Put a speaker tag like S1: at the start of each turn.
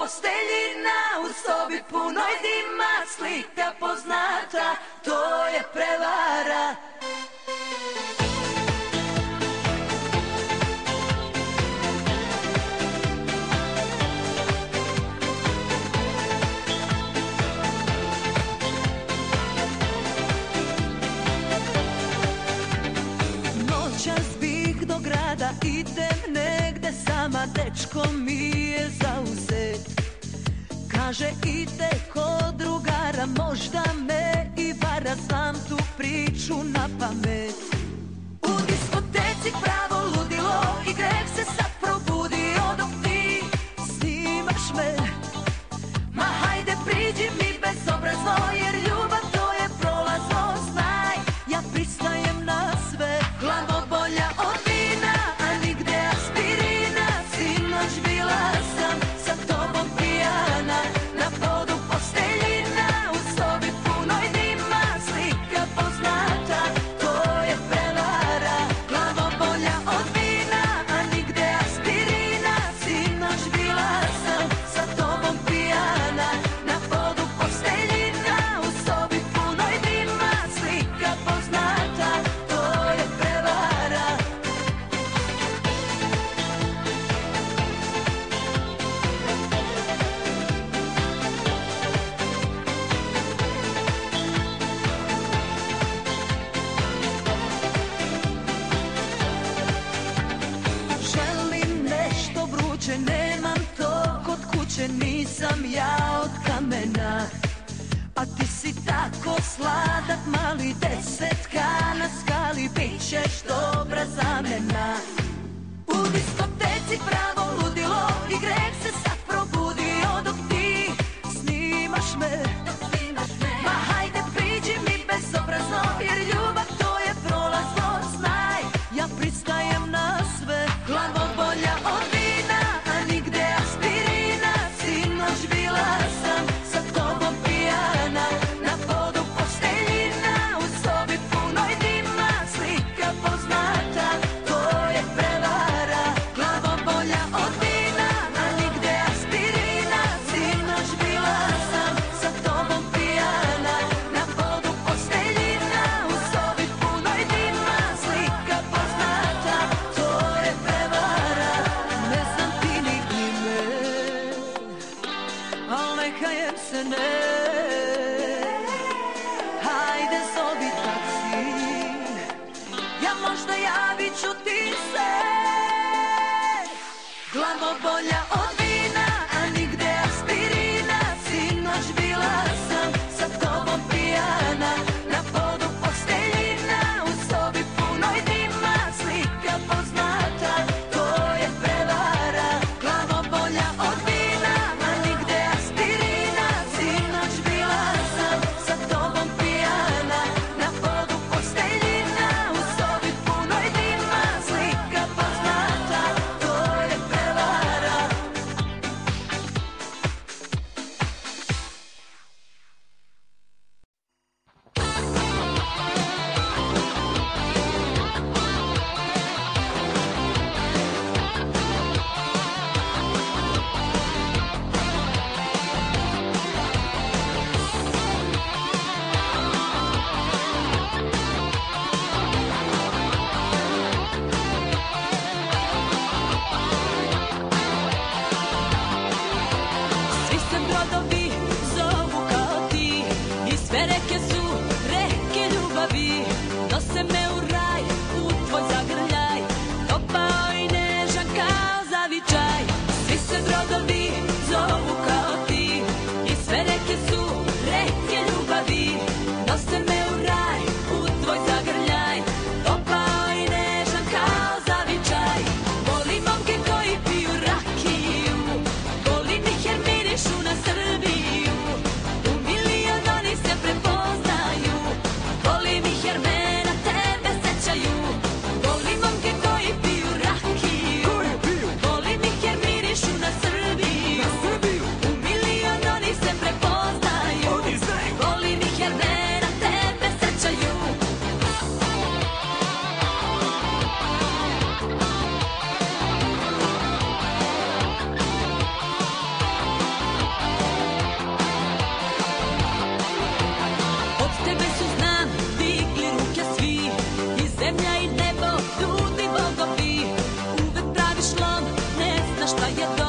S1: posteljina, u sobi punoj dima, slika poznata, to je prevara. Noćas bih do grada, idem negde sama, dečko mi je zauzet. Kaže ide kod drugara, možda me i vara, znam tu priču na pamet. U diskoteci pravo ludilo i greh se sad probudio dok ti snimaš me. Ma hajde priđi mi bezobrazno, jer ljubav to je prolazno, znaj, ja pristajem na sve. Glavobolja od vina, a nigde aspirina, sinoć bila sam sa tobom pijana, na podu posteljina, u sobi punoj dima, slika poznata, to je prevara. Glavobolja od vina, a nigde aspirina, sinoć bila sam sa tobom pijana, na podu posteljina, u sobi punoj dima, slika poznata, to je prevara. Želim nešto vruće, nemam to kod kuće, nisam ja od kamena. A ti si tako sladak, mali, desetka na skali, bit ćeš dobra zamena. U diskoteci pravo ludilo i greh se sad probudio dok ti snimaš me. Ma hajde priđi mi bezobrazno, jer ljubav to je prolazno, znaj, ja pristajem na sve. Glavobolja od vina, a nigde aspirina, sinoć bila sam sa tobom pijana, na podu posteljina, u sobi punoj dima, slika poznata, to je prevara. Glavobolja od vina, a nigde aspirina, sinoć bila sam sa tobom pijana, na podu posteljina, u sobi punoj dima, slika poznata, to je prevara. Ne znam ti ni ime, al ne kajem se ne. Hajde zovi taksi, ja možda javit ću ti se. Glavobolja od vina, a nigde aspirina, sinoć bila sam sa tobom pijana, na podu posteljina, u sobi punoj dima, slika poznata, to je prevara. Glavobolja od vina, a nigde aspirina, sinoć bila sam sa tobom pijana, na podu posteljina, u sobi punoj dima, slika poznata, to je prevara. šta je dobro.